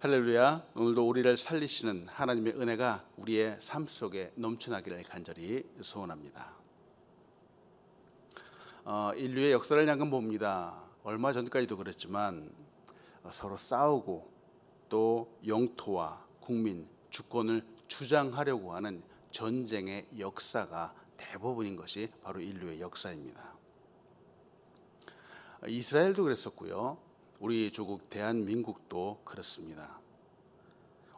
할렐루야. 오늘도 우리를 살리시는 하나님의 은혜가 우리의 삶 속에 넘쳐나기를 간절히 소원합니다. 인류의 역사를 잠깐 봅니다. 얼마 전까지도 그랬지만 서로 싸우고 또 영토와 국민, 주권을 주장하려고 하는 전쟁의 역사가 대부분인 것이 바로 인류의 역사입니다. 이스라엘도 그랬었고요. 우리 조국 대한민국도 그렇습니다.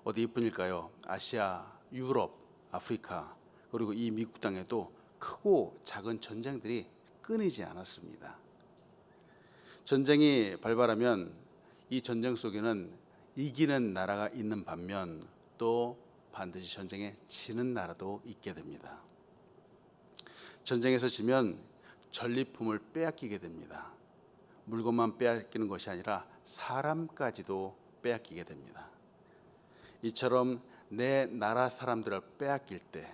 어디 뿐일까요? 아시아, 유럽, 아프리카 그리고 이 미국 땅에도 크고 작은 전쟁들이 끊이지 않았습니다. 전쟁이 발발하면 이 전쟁 속에는 이기는 나라가 있는 반면 또 반드시 전쟁에 지는 나라도 있게 됩니다. 전쟁에서 지면 전리품을 빼앗기게 됩니다. 물건만 빼앗기는 것이 아니라 사람까지도 빼앗기게 됩니다. 이처럼 내 나라 사람들을 빼앗길 때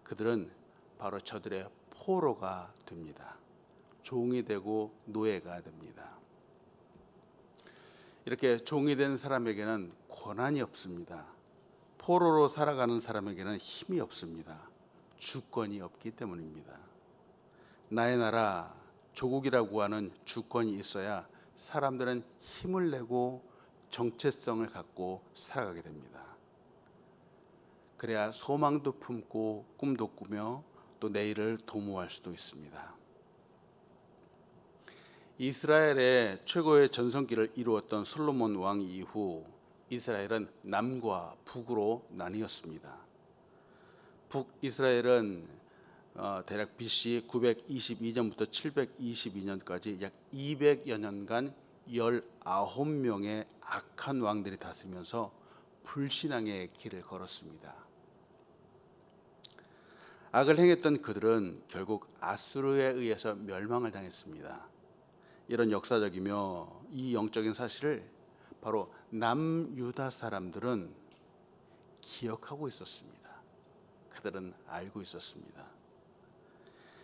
그들은 바로 저들의 포로가 됩니다. 종이 되고 노예가 됩니다. 이렇게 종이 된 사람에게는 권한이 없습니다. 포로로 살아가는 사람에게는 힘이 없습니다. 주권이 없기 때문입니다. 나의 나라, 조국이라고 하는 주권이 있어야 사람들은 힘을 내고 정체성을 갖고 살아가게 됩니다. 그래야 소망도 품고 꿈도 꾸며 또 내일을 도모할 수도 있습니다. 이스라엘의 최고의 전성기를 이루었던 솔로몬 왕 이후 이스라엘은 남과 북으로 나뉘었습니다. 북이스라엘은 대략 BC 922년부터 722년까지 약 200여 년간 19명의 악한 왕들이 다스리면서 불신앙의 길을 걸었습니다. 악을 행했던 그들은 결국 아수르에 의해서 멸망을 당했습니다. 이런 역사적이며 이 영적인 사실을 바로 남유다 사람들은 기억하고 있었습니다. 그들은 알고 있었습니다.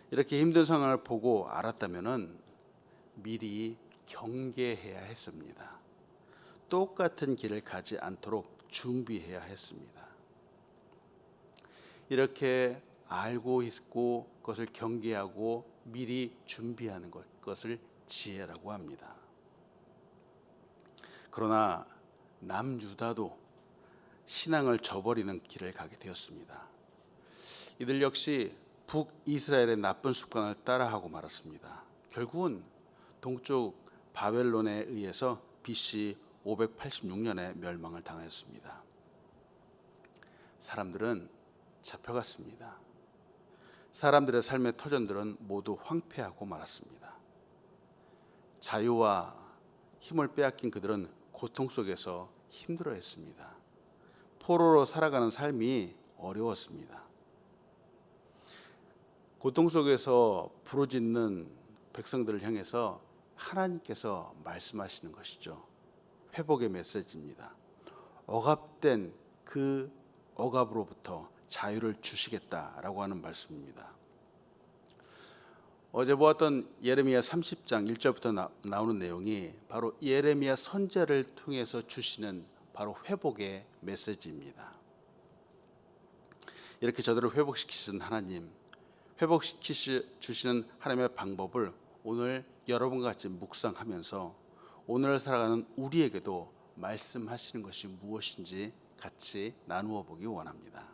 이렇게 힘든 상황을 보고 알았다면은 미리 경계해야 했습니다. 똑같은 길을 가지 않도록 준비해야 했습니다. 이렇게 알고 있고 그것을 경계하고 미리 준비하는 것을 지혜라고 합니다. 그러나 남유다도 신앙을 저버리는 길을 가게 되었습니다. 이들 역시 북이스라엘의 나쁜 습관을 따라하고 말았습니다. 결국은 동쪽 바벨론에 의해서 BC 586년에 멸망을 당하였습니다. 사람들은 잡혀갔습니다. 사람들의 삶의 터전들은 모두 황폐하고 말았습니다. 자유와 힘을 빼앗긴 그들은 고통 속에서 힘들어했습니다. 포로로 살아가는 삶이 어려웠습니다. 고통 속에서 부르짖는 백성들을 향해서 하나님께서 말씀하시는 것이죠. 회복의 메시지입니다. 억압된 그 억압으로부터 자유를 주시겠다라고 하는 말씀입니다. 어제 보았던 예레미야 30장 1절부터 나오는 내용이 바로 예레미야 선지자를 통해서 주시는 바로 회복의 메시지입니다. 이렇게 저들을 회복시키신 하나님, 주시는 하나님의 방법을 오늘 여러분과 같이 묵상하면서 오늘 살아가는 우리에게도 말씀하시는 것이 무엇인지 같이 나누어 보기 원합니다.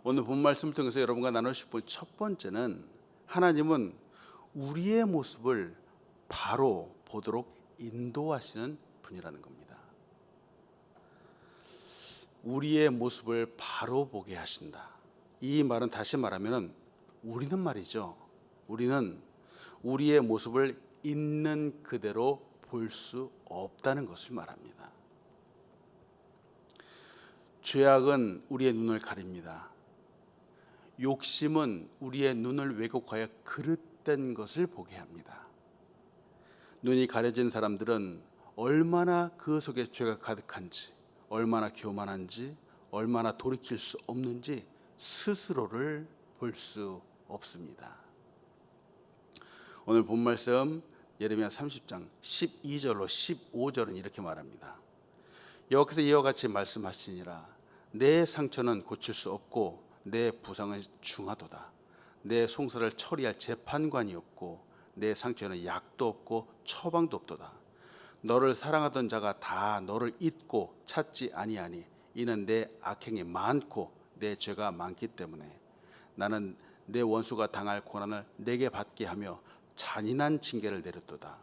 오늘 본 말씀을 통해서 여러분과 나누고 싶은 첫 번째는 하나님은 우리의 모습을 바로 보도록 인도하시는 분이라는 겁니다. 우리의 모습을 바로 보게 하신다. 이 말은 다시 말하면 우리는 말이죠. 우리는 우리의 모습을 있는 그대로 볼 수 없다는 것을 말합니다. 죄악은 우리의 눈을 가립니다. 욕심은 우리의 눈을 왜곡하여 그릇된 것을 보게 합니다. 눈이 가려진 사람들은 얼마나 그 속에 죄가 가득한지, 얼마나 교만한지, 얼마나 돌이킬 수 없는지 스스로를 볼 수 없습니다. 오늘 본 말씀 예레미야 30장 12절로 15절은 이렇게 말합니다. 여호와께서 이와 같이 말씀하시니라. 내 상처는 고칠 수 없고 내 부상은 중하도다. 내 송사를 처리할 재판관이 없고 내 상처에는 약도 없고 처방도 없도다. 너를 사랑하던 자가 다 너를 잊고 찾지 아니하니 이는 내 악행이 많고 내 죄가 많기 때문에 나는 내 원수가 당할 고난을 내게 받게 하며 잔인한 징계를 내렸도다.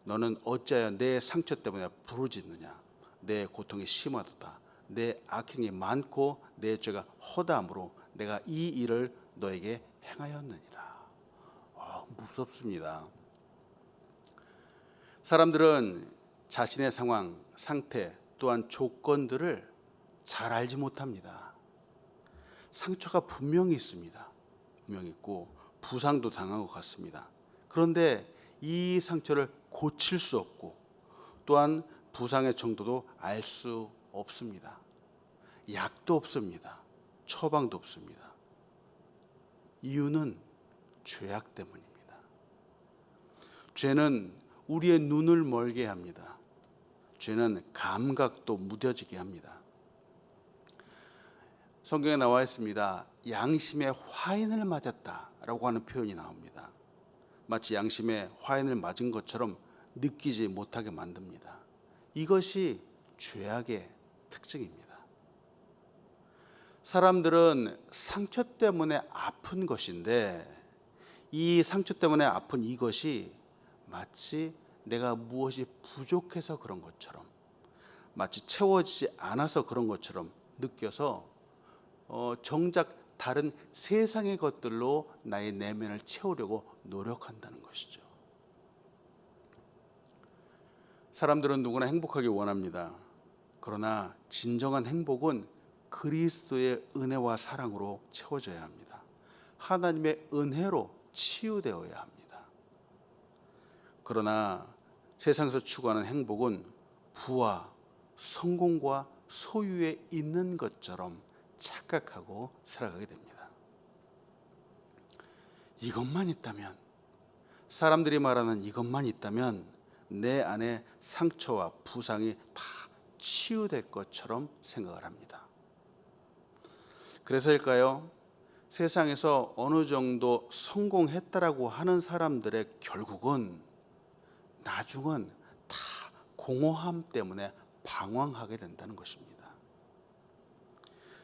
너는 어찌하여 내 상처 때문에 부르짖느냐. 내 고통이 심하도다. 내 악행이 많고 내 죄가 허다함으로 내가 이 일을 너에게 행하였느니라. 무섭습니다. 사람들은 자신의 상황, 상태 또한 조건들을 잘 알지 못합니다. 상처가 분명히 있습니다. 분명히 있고 부상도 당한 것 같습니다. 그런데 이 상처를 고칠 수 없고 또한 부상의 정도도 알 수 없습니다. 약도 없습니다. 처방도 없습니다. 이유는 죄악 때문입니다. 죄는 우리의 눈을 멀게 합니다. 죄는 감각도 무뎌지게 합니다. 성경에 나와 있습니다. 양심에 화인을 맞았다라고 하는 표현이 나옵니다. 마치 양심에 화인을 맞은 것처럼 느끼지 못하게 만듭니다. 이것이 죄악의 특징입니다. 사람들은 상처 때문에 아픈 것인데 이 상처 때문에 아픈 이것이 마치 내가 무엇이 부족해서 그런 것처럼 마치 채워지지 않아서 그런 것처럼 느껴서 정작 다른 세상의 것들로 나의 내면을 채우려고 노력한다는 것이죠. 사람들은 누구나 행복하기 원합니다. 그러나 진정한 행복은 그리스도의 은혜와 사랑으로 채워져야 합니다. 하나님의 은혜로 치유되어야 합니다. 그러나 세상에서 추구하는 행복은 부와 성공과 소유에 있는 것처럼 착각하고 살아가게 됩니다. 이것만 있다면, 사람들이 말하는 이것만 있다면 내 안에 상처와 부상이 다 치유될 것처럼 생각을 합니다. 그래서일까요? 세상에서 어느 정도 성공했다라고 하는 사람들의 결국은 나중은 다 공허함 때문에 방황하게 된다는 것입니다.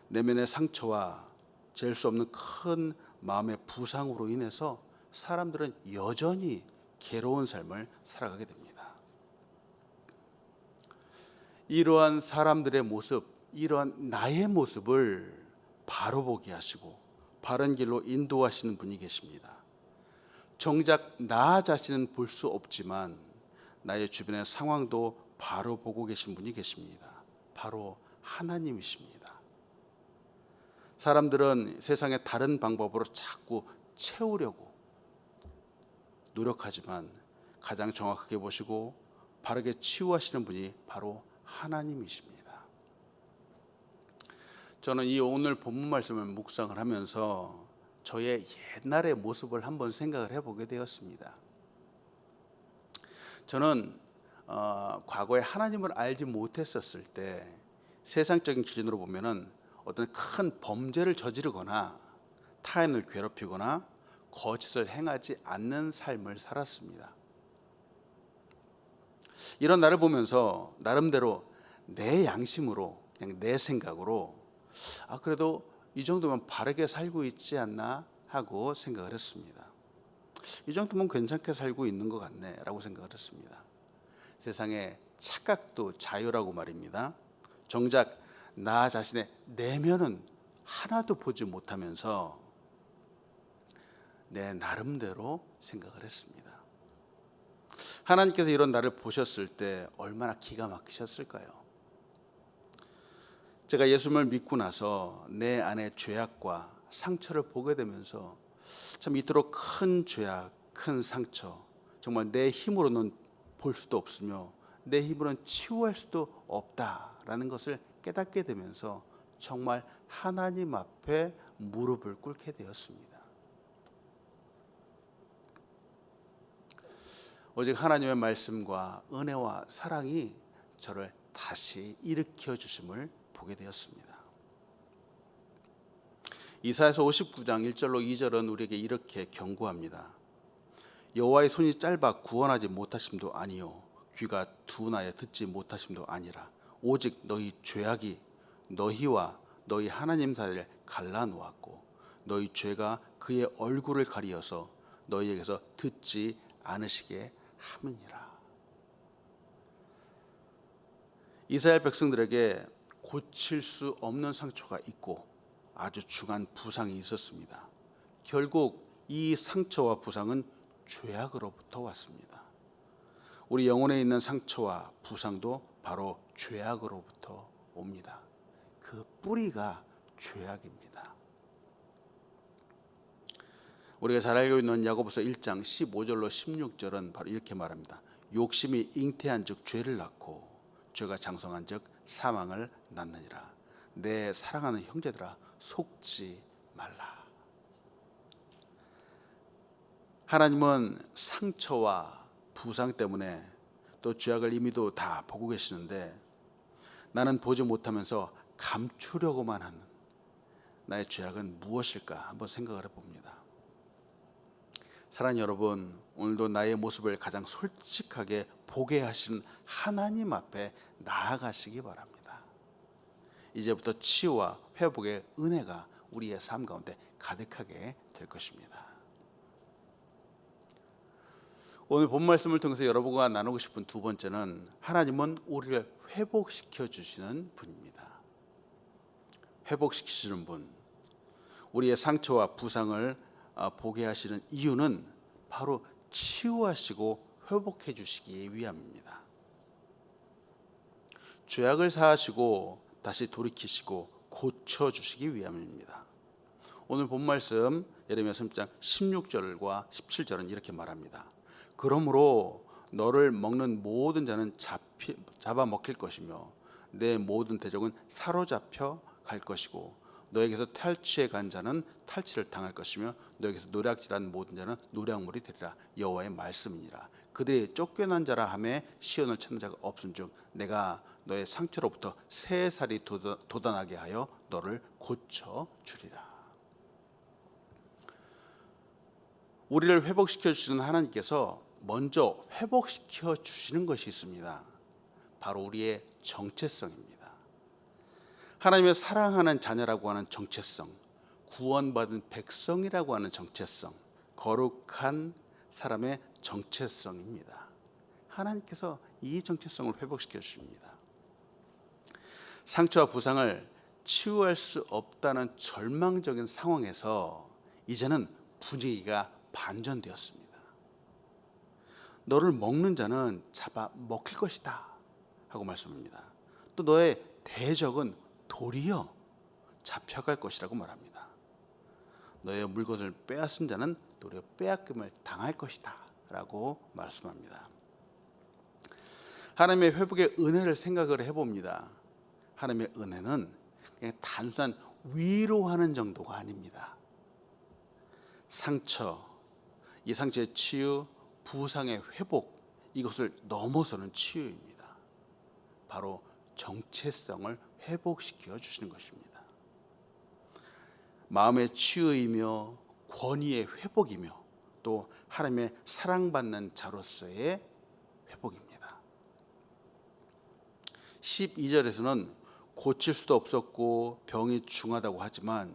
내면의 상처와 잴 수 없는 큰 마음의 부상으로 인해서 사람들은 여전히 괴로운 삶을 살아가게 됩니다. 이러한 사람들의 모습, 이러한 나의 모습을 바로 보게 하시고 바른 길로 인도하시는 분이 계십니다. 정작 나 자신은 볼 수 없지만 나의 주변의 상황도 바로 보고 계신 분이 계십니다. 바로 하나님이십니다. 사람들은 세상의 다른 방법으로 자꾸 채우려고 노력하지만 가장 정확하게 보시고 바르게 치유하시는 분이 바로 하나님이십니다. 저는 이 오늘 본문 말씀을 묵상을 하면서 저의 옛날의 모습을 한번 생각을 해보게 되었습니다. 저는 과거에 하나님을 알지 못했었을 때 세상적인 기준으로 보면은 어떤 큰 범죄를 저지르거나 타인을 괴롭히거나 거짓을 행하지 않는 삶을 살았습니다. 이런 나를 보면서 나름대로 내 양심으로 그냥 내 생각으로 그래도 이 정도면 바르게 살고 있지 않나 하고 생각을 했습니다. 이 정도면 괜찮게 살고 있는 것 같네 라고 생각을 했습니다. 세상의 착각도 자유라고 말입니다. 정작 나 자신의 내면은 하나도 보지 못하면서 내 나름대로 생각을 했습니다. 하나님께서 이런 나를 보셨을 때 얼마나 기가 막히셨을까요? 제가 예수님을 믿고 나서 내 안의 죄악과 상처를 보게 되면서 참 이토록 큰 죄악, 큰 상처, 정말 내 힘으로는 볼 수도 없으며 내 힘으로는 치유할 수도 없다라는 것을 깨닫게 되면서 정말 하나님 앞에 무릎을 꿇게 되었습니다. 오직 하나님의 말씀과 은혜와 사랑이 저를 다시 일으켜 주심을 보게 되었습니다. 이사야서 59장 1절로 2절은 우리에게 이렇게 경고합니다. 여호와의 손이 짧아 구원하지 못하심도 아니요 귀가 둔하여 듣지 못하심도 아니라 오직 너희 죄악이 너희와 너희 하나님 사이를 갈라놓았고 너희 죄가 그의 얼굴을 가리어서 너희에게서 듣지 않으시게 함이니라. 이스라엘 백성들에게 고칠 수 없는 상처가 있고 아주 중한 부상이 있었습니다. 결국 이 상처와 부상은 죄악으로부터 왔습니다. 우리 영혼에 있는 상처와 부상도 바로 죄악으로부터 옵니다. 그 뿌리가 죄악입니다. 우리가 잘 알고 있는 야고보서 1장 15절로 16절은 바로 이렇게 말합니다. 욕심이 잉태한즉 죄를 낳고 죄가 장성한즉 사망을 낳느니라. 내 사랑하는 형제들아 속지 말라. 하나님은 상처와 부상 때문에 또 죄악을 이미도 다 보고 계시는데 나는 보지 못하면서 감추려고만 하는 나의 죄악은 무엇일까 한번 생각을 해봅니다. 사랑하는 여러분, 오늘도 나의 모습을 가장 솔직하게 보게 하시는 하나님 앞에 나아가시기 바랍니다. 이제부터 치유와 회복의 은혜가 우리의 삶 가운데 가득하게 될 것입니다. 오늘 본 말씀을 통해서 여러분과 나누고 싶은 두 번째는 하나님은 우리를 회복시켜 주시는 분입니다. 회복시키시는 분, 우리의 상처와 부상을 보게 하시는 이유는 바로 치유하시고 회복해 주시기 위함입니다. 죄악을 사하시고 다시 돌이키시고 고쳐 주시기 위함입니다. 오늘 본 말씀 예레미야 3장 16절과 17절은 이렇게 말합니다. 그러므로 너를 먹는 모든 자는 잡아 먹힐 것이며 내 모든 대적은 사로잡혀 갈 것이고 너에게서 탈취해 간 자는 탈취를 당할 것이며 너에게서 노략질한 모든 자는 노략물이 되리라. 여호와의 말씀이니라. 그들이 쫓겨난 자라 하매 시온을 찾는 자가 없은즉 내가 너의 상처로부터 새 살이 돋아나게 하여 너를 고쳐 주리라. 우리를 회복시켜 주시는 하나님께서 먼저 회복시켜 주시는 것이 있습니다. 바로 우리의 정체성입니다. 하나님의 사랑하는 자녀라고 하는 정체성, 구원받은 백성이라고 하는 정체성, 거룩한 사람의 정체성입니다. 하나님께서 이 정체성을 회복시켜 주십니다. 상처와 부상을 치유할 수 없다는 절망적인 상황에서 이제는 분위기가 반전되었습니다. 너를 먹는 자는 잡아 먹힐 것이다 하고 말씀합니다. 또 너의 대적은 도리어 잡혀갈 것이라고 말합니다. 너의 물것을 빼앗은 자는 도리어 빼앗김을 당할 것이다 라고 말씀합니다. 하나님의 회복의 은혜를 생각을 해봅니다. 하나님의 은혜는 그냥 단순한 위로하는 정도가 아닙니다. 상처, 이 상처의 치유, 부상의 회복, 이것을 넘어서는 치유입니다. 바로 정체성을 회복시켜 주시는 것입니다. 마음의 치유이며 권위의 회복이며 또 하나님의 사랑받는 자로서의 회복입니다. 12절에서는 고칠 수도 없었고 병이 중하다고 하지만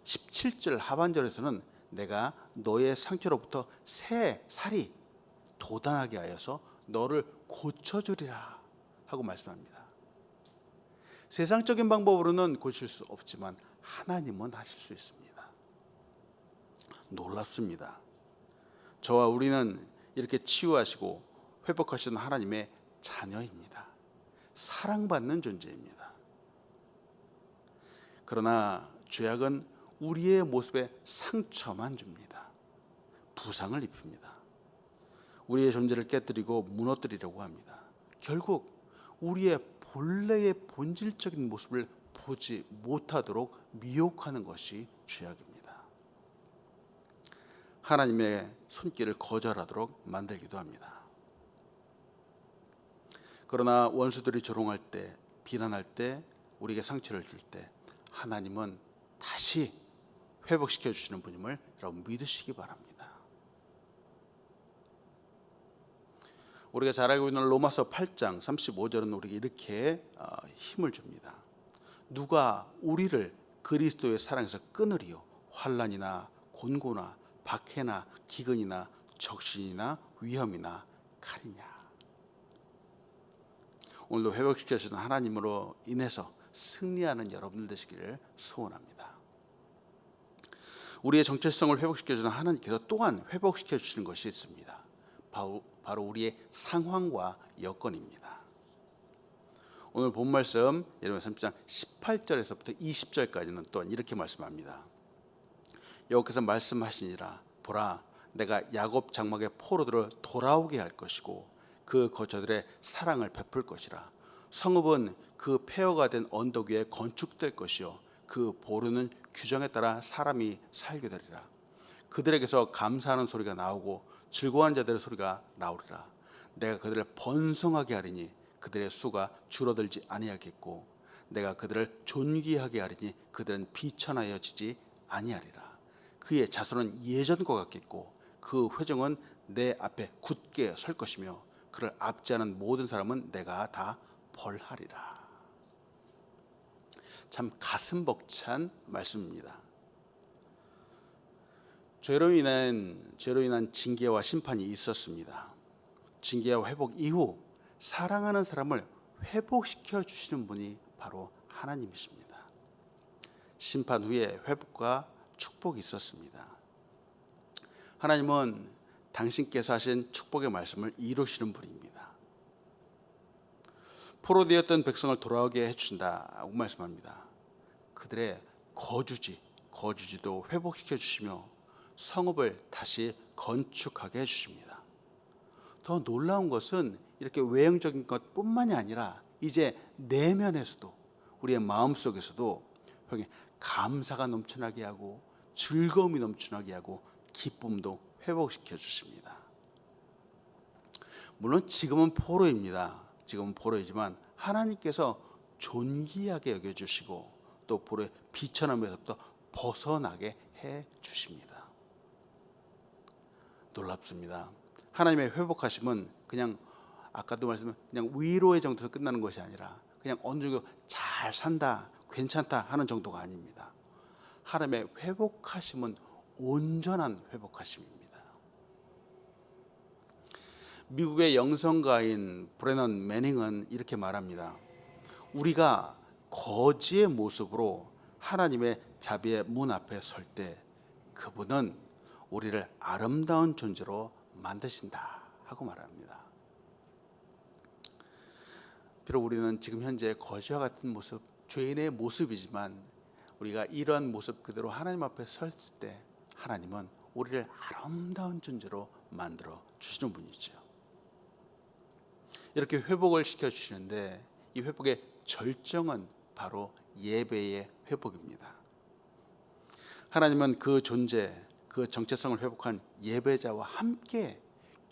17절 하반절에서는 내가 너의 상처로부터 새 살이 돋아나게 하여서 너를 고쳐주리라 하고 말씀합니다. 세상적인 방법으로는 고칠 수 없지만 하나님은 하실 수 있습니다. 놀랍습니다. 저와 우리는 이렇게 치유하시고 회복하시는 하나님의 자녀입니다. 사랑받는 존재입니다. 그러나 죄악은 우리의 모습에 상처만 줍니다. 부상을 입힙니다. 우리의 존재를 깨뜨리고 무너뜨리려고 합니다. 결국 우리의 본래의 본질적인 모습을 보지 못하도록 미혹하는 것이 죄악입니다. 하나님의 손길을 거절하도록 만들기도 합니다. 그러나 원수들이 조롱할 때, 비난할 때, 우리에게 상처를 줄 때 하나님은 다시 회복시켜 주시는 분임을 여러분 믿으시기 바랍니다. 우리가 잘 알고 있는 로마서 8장 35절은 우리에게 이렇게 힘을 줍니다. 누가 우리를 그리스도의 사랑에서 끊으리요? 환난이나 곤고나 박해나 기근이나 적신이나 위험이나 칼이냐. 오늘도 회복시켜 주시는 하나님으로 인해서 승리하는 여러분들 되시기를 소원합니다. 우리의 정체성을 회복시켜 주는 하나님께서 또한 회복시켜 주시는 것이 있습니다. 바로 우리의 상황과 여건입니다. 오늘 본 말씀 예레미야 3장 18절에서부터 20절까지는 또한 이렇게 말씀합니다. 여호와께서 말씀하시니라, 보라, 내가 야곱 장막의 포로들을 돌아오게 할 것이고 그 거처들의 사랑을 베풀 것이라. 성읍은 그 폐허가 된 언덕 위에 건축될 것이요 그 보르는 규정에 따라 사람이 살게 되리라. 그들에게서 감사하는 소리가 나오고 즐거워하는 자들의 소리가 나오리라. 내가 그들을 번성하게 하리니 그들의 수가 줄어들지 아니하겠고 내가 그들을 존귀하게 하리니 그들은 비천하여지지 아니하리라. 그의 자손은 예전과 같겠고 그 회중은 내 앞에 굳게 설 것이며 그를 압제하는 모든 사람은 내가 다 벌하리라. 참 가슴 벅찬 말씀입니다. 죄로 인한 징계와 심판이 있었습니다. 징계와 회복 이후 사랑하는 사람을 회복시켜 주시는 분이 바로 하나님이십니다. 심판 후에 회복과 축복이 있었습니다. 하나님은 당신께서 하신 축복의 말씀을 이루시는 분입니다. 포로되었던 백성을 돌아오게 해주신다고 말씀합니다. 그들의 거주지도 회복시켜 주시며 성읍을 다시 건축하게 해주십니다. 더 놀라운 것은 이렇게 외형적인 것뿐만이 아니라 이제 내면에서도 우리의 마음속에서도 감사가 넘쳐나게 하고 즐거움이 넘쳐나게 하고 기쁨도 회복시켜 주십니다. 물론 지금은 포로이지만 하나님께서 존귀하게 여겨주시고 또 포로의 비천함에서부터 벗어나게 해주십니다. 놀랍습니다. 하나님의 회복하심은 그냥 아까도 말씀드린 그냥 위로의 정도에서 끝나는 것이 아니라 그냥 어느 정도 잘 산다, 괜찮다 하는 정도가 아닙니다. 하나님의 회복하심은 온전한 회복하심입니다. 미국의 영성가인 브레넌 매닝은 이렇게 말합니다. 우리가 거지의 모습으로 하나님의 자비의 문 앞에 설 때 그분은 우리를 아름다운 존재로 만드신다 하고 말합니다. 비록 우리는 지금 현재 거지와 같은 모습, 죄인의 모습이지만 우리가 이러한 모습 그대로 하나님 앞에 설 때 하나님은 우리를 아름다운 존재로 만들어 주시는 분이죠. 이렇게 회복을 시켜주시는데 이 회복의 절정은 바로 예배의 회복입니다. 하나님은 그 존재, 그 정체성을 회복한 예배자와 함께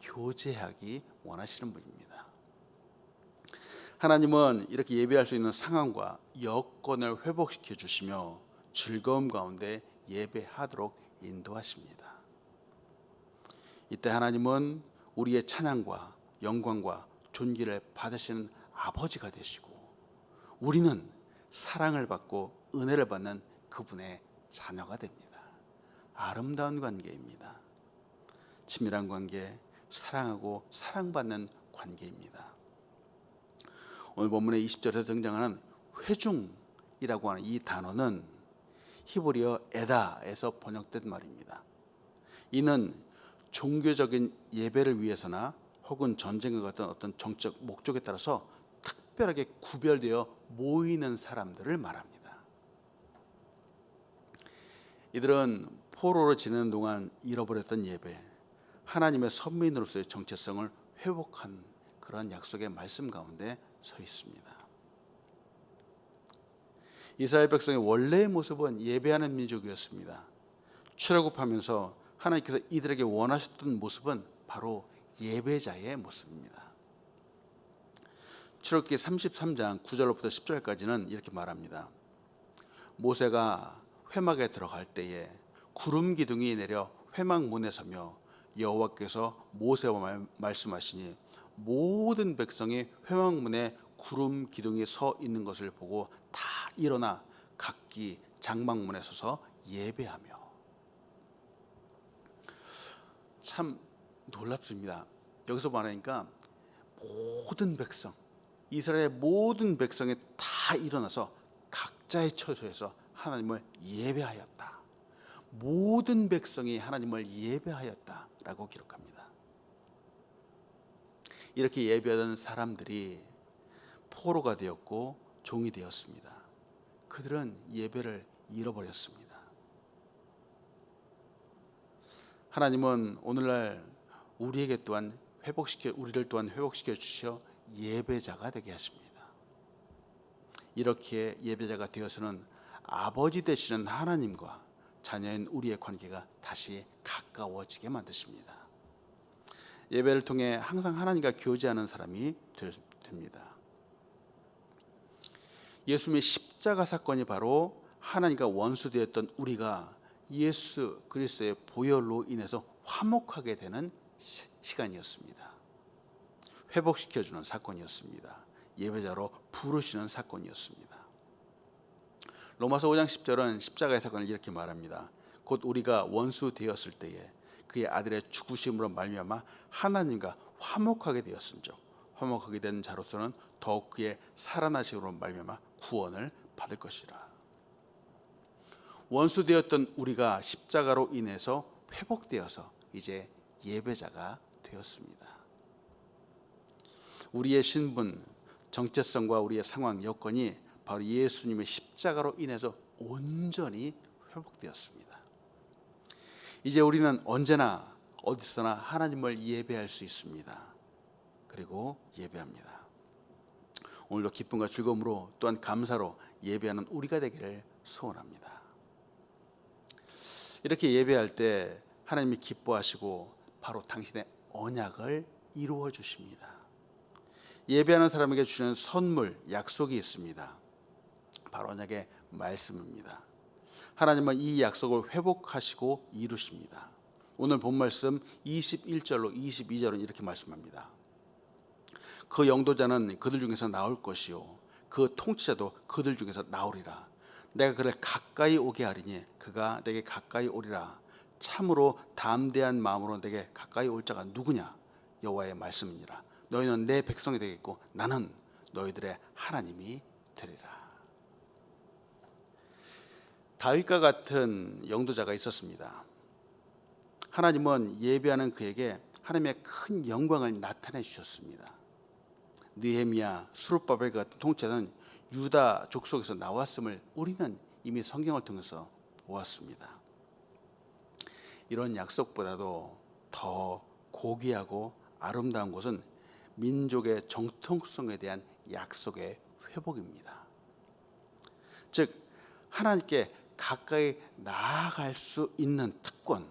교제하기 원하시는 분입니다. 하나님은 이렇게 예배할 수 있는 상황과 여건을 회복시켜 주시며 즐거움 가운데 예배하도록 인도하십니다. 이때 하나님은 우리의 찬양과 영광과 존귀를 받으시는 아버지가 되시고 우리는 사랑을 받고 은혜를 받는 그분의 자녀가 됩니다. 아름다운 관계입니다. 친밀한 관계, 사랑하고 사랑받는 관계입니다. 오늘 본문의 20절에 등장하는 회중이라고 하는 이 단어는 히브리어 에다에서 번역된 말입니다. 이는 종교적인 예배를 위해서나 혹은 전쟁과 같은 어떤 정적 목적에 따라서 특별하게 구별되어 모이는 사람들을 말합니다. 이들은 포로로 지내는 동안 잃어버렸던 예배, 하나님의 선민으로서의 정체성을 회복한 그런 약속의 말씀 가운데 서 있습니다. 이스라엘 백성의 원래의 모습은 예배하는 민족이었습니다. 출애굽하면서 하나님께서 이들에게 원하셨던 모습은 바로 예배자의 모습입니다. 출애굽기 33장 9절로부터 10절까지는 이렇게 말합니다. 모세가 회막에 들어갈 때에 구름 기둥이 내려 회막문에 서며 여호와께서 모세와 말씀하시니 모든 백성이 회막문에 구름 기둥이 서 있는 것을 보고 다 일어나 각기 장막문에 서서 예배하며. 참 놀랍습니다. 여기서 말하니까 모든 백성, 이스라엘의 모든 백성이 다 일어나서 각자의 처소에서 하나님을 예배하였다. 모든 백성이 하나님을 예배하였다라고 기록합니다. 이렇게 예배하던 사람들이 포로가 되었고 종이 되었습니다. 그들은 예배를 잃어버렸습니다. 하나님은 오늘날 우리를 또한 회복시켜 주셔 예배자가 되게 하십니다. 이렇게 예배자가 되어서는 아버지 되시는 하나님과 자녀인 우리의 관계가 다시 가까워지게 만드십니다. 예배를 통해 항상 하나님과 교제하는 사람이 됩니다. 예수님의 십자가 사건이 바로 하나님과 원수되었던 우리가 예수 그리스도의 보혈로 인해서 화목하게 되는 시간이었습니다. 회복시켜주는 사건이었습니다. 예배자로 부르시는 사건이었습니다. 로마서 5장 10절은 십자가의 사건을 이렇게 말합니다. 곧 우리가 원수 되었을 때에 그의 아들의 죽으심으로 말미암아 하나님과 화목하게 되었은즉 화목하게 된 자로서는 더욱 그의 살아나심으로 말미암아 구원을 받을 것이라. 원수 되었던 우리가 십자가로 인해서 회복되어서 이제 예배자가 되었습니다. 우리의 신분, 정체성과 우리의 상황, 여건이 바로 예수님의 십자가로 인해서 온전히 회복되었습니다. 이제 우리는 언제나 어디서나 하나님을 예배할 수 있습니다. 그리고 예배합니다. 오늘도 기쁨과 즐거움으로 또한 감사로 예배하는 우리가 되기를 소원합니다. 이렇게 예배할 때 하나님이 기뻐하시고 바로 당신의 언약을 이루어 주십니다. 예배하는 사람에게 주는 선물, 약속이 있습니다. 바로 언약의 말씀입니다. 하나님은 이 약속을 회복하시고 이루십니다. 오늘 본 말씀 21절로 22절은 이렇게 말씀합니다. 그 영도자는 그들 중에서 나올 것이요 그 통치자도 그들 중에서 나오리라. 내가 그를 가까이 오게 하리니 그가 내게 가까이 오리라. 참으로 담대한 마음으로 내게 가까이 올 자가 누구냐? 여호와의 말씀이니라. 너희는 내 백성이 되겠고 나는 너희들의 하나님이 되리라. 다윗과 같은 영도자가 있었습니다. 하나님은 예배하는 그에게 하나님의 큰 영광을 나타내 주셨습니다. 느헤미야, 스룹바벨 같은 통치자는 유다 족속에서 나왔음을 우리는 이미 성경을 통해서 보았습니다. 이런 약속보다도 더 고귀하고 아름다운 것은 민족의 정통성에 대한 약속의 회복입니다. 즉 하나님께 가까이 나아갈 수 있는 특권,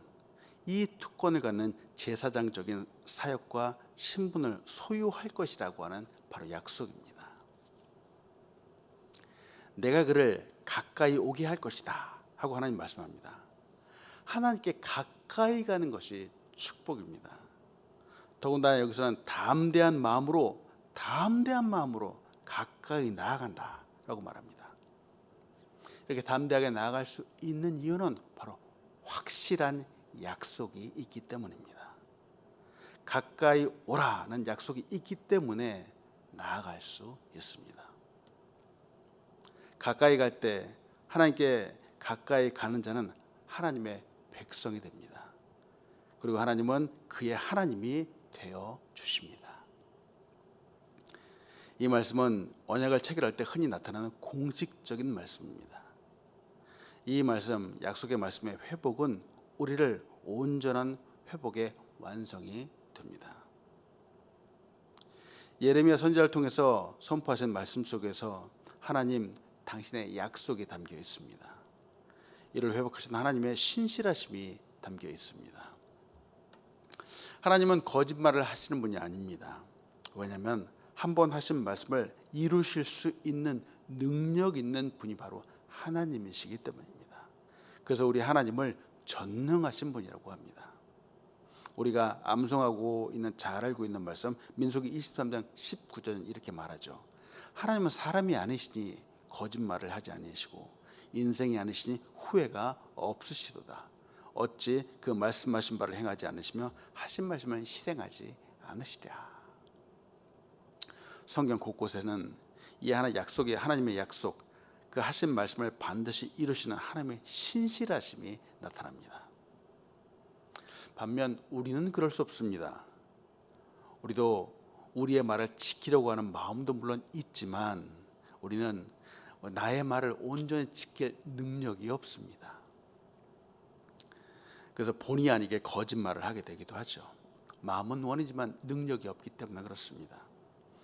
이 특권을 갖는 제사장적인 사역과 신분을 소유할 것이라고 하는 바로 약속입니다. 내가 그를 가까이 오게 할 것이다 하고 하나님 말씀합니다. 하나님께 가까이 가는 것이 축복입니다. 더군다나 여기서는 담대한 마음으로 가까이 나아간다라고 말합니다. 이렇게 담대하게 나아갈 수 있는 이유는 바로 확실한 약속이 있기 때문입니다. 가까이 오라는 약속이 있기 때문에 나아갈 수 있습니다. 가까이 갈 때 하나님께 가까이 가는 자는 하나님의 백성이 됩니다. 그리고 하나님은 그의 하나님이 되어 주십니다. 이 말씀은 언약을 체결할 때 흔히 나타나는 공식적인 말씀입니다. 이 말씀, 약속의 말씀의 회복은 우리를 온전한 회복의 완성이 됩니다. 예레미야 선지자를 통해서 선포하신 말씀 속에서 하나님 당신의 약속이 담겨 있습니다. 이를 회복하신 하나님의 신실하심이 담겨 있습니다. 하나님은 거짓말을 하시는 분이 아닙니다. 왜냐하면 한 번 하신 말씀을 이루실 수 있는 능력 있는 분이 바로 하나님이시기 때문입니다. 그래서 우리 하나님을 전능하신 분이라고 합니다. 우리가 암송하고 있는, 잘 알고 있는 말씀, 민수기 23장 19절은 이렇게 말하죠. 하나님은 사람이 아니시니 거짓말을 하지 아니하시고 인생이 아니시니 후회가 없으시도다. 어찌 그 말씀하신 바를 행하지 않으시며 하신 말씀을 실행하지 않으시랴. 성경 곳곳에는 이 하나님의 약속, 그 하신 말씀을 반드시 이루시는 하나님의 신실하심이 나타납니다. 반면 우리는 그럴 수 없습니다. 우리도 우리의 말을 지키려고 하는 마음도 물론 있지만 우리는 나의 말을 온전히 지킬 능력이 없습니다. 그래서 본의 아니게 거짓말을 하게 되기도 하죠. 마음은 원이지만 능력이 없기 때문에 그렇습니다.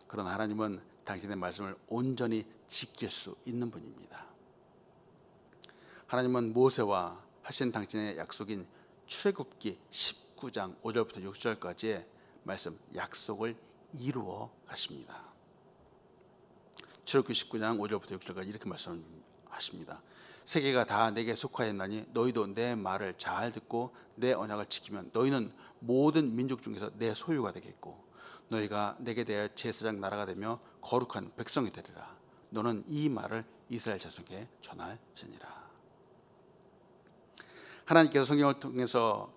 그러나 하나님은 당신의 말씀을 온전히 지킬 수 있는 분입니다. 하나님은 모세와 하신 당신의 약속인 출애굽기 19장 5절부터 6절까지의 말씀, 약속을 이루어 가십니다. 출애굽기 19장 5절부터 6절까지 이렇게 말씀하십니다. 세계가 다 내게 속하였나니 너희도 내 말을 잘 듣고 내 언약을 지키면 너희는 모든 민족 중에서 내 소유가 되겠고 너희가 내게 대하여 제사장 나라가 되며 거룩한 백성이 되리라. 너는 이 말을 이스라엘 자손에게 전할지니라. 하나님께서 성경을 통해서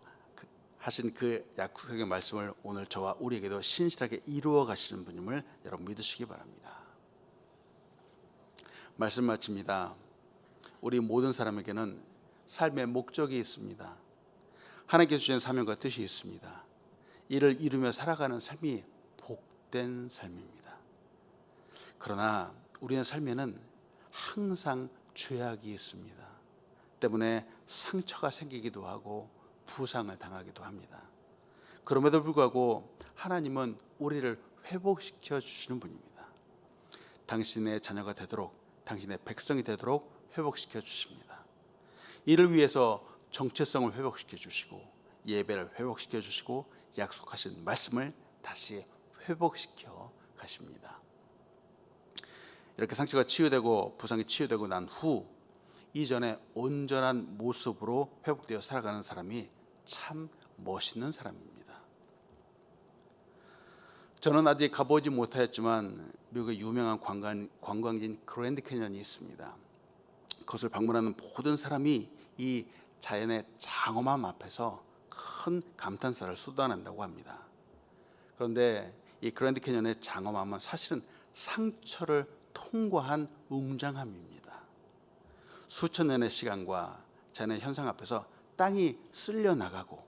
하신 그 약속의 말씀을 오늘 저와 우리에게도 신실하게 이루어 가시는 분임을 여러분 믿으시기 바랍니다. 말씀 마칩니다. 우리 모든 사람에게는 삶의 목적이 있습니다. 하나님께서 주신 사명과 뜻이 있습니다. 이를 이루며 살아가는 삶이 복된 삶입니다. 그러나 우리의 삶에는 항상 죄악이 있습니다. 때문에 상처가 생기기도 하고 부상을 당하기도 합니다. 그럼에도 불구하고 하나님은 우리를 회복시켜 주시는 분입니다. 당신의 자녀가 되도록, 당신의 백성이 되도록 회복시켜 주십니다. 이를 위해서 정체성을 회복시켜 주시고 예배를 회복시켜 주시고 약속하신 말씀을 다시 회복시켜 가십니다. 이렇게 상처가 치유되고 부상이 치유되고 난 후 이전에 온전한 모습으로 회복되어 살아가는 사람이 참 멋있는 사람입니다. 저는 아직 가보지 못하였지만 미국의 유명한 관광지인 그랜드 캐년이 있습니다. 그것을 방문하는 모든 사람이 이 자연의 장엄함 앞에서 큰 감탄사를 쏟아낸다고 합니다. 그런데 이 그랜드 캐년의 장엄함은 사실은 상처를 통과한 웅장함입니다. 수천 년의 시간과 자연의 현상 앞에서 땅이 쓸려 나가고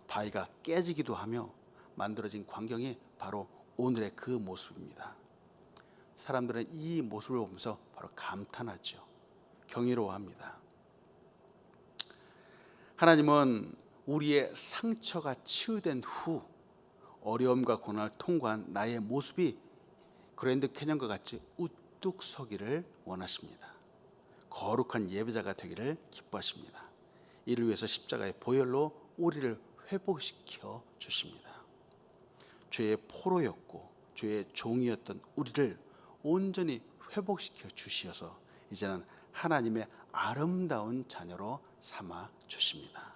바위가 깨지기도 하며 만들어진 광경이 바로 오늘의 그 모습입니다. 사람들은 이 모습을 보면서 바로 감탄하죠. 경이로워합니다. 하나님은 우리의 상처가 치유된 후 어려움과 고난을 통과한 나의 모습이 그랜드 캐년과 같이 우뚝 서기를 원하십니다. 거룩한 예배자가 되기를 기뻐하십니다. 이를 위해서 십자가의 보혈로 우리를 회복시켜 주십니다. 죄의 포로였고 죄의 종이었던 우리를 온전히 회복시켜 주시어서 이제는 하나님의 아름다운 자녀로 삼아 주십니다.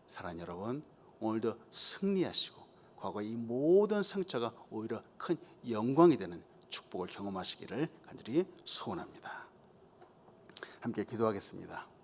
사랑하는 여러분, 오늘도 승리하시고 과거 이 모든 상처가 오히려 큰 영광이 되는 축복을 경험하시기를 간절히 소원합니다. 함께 기도하겠습니다.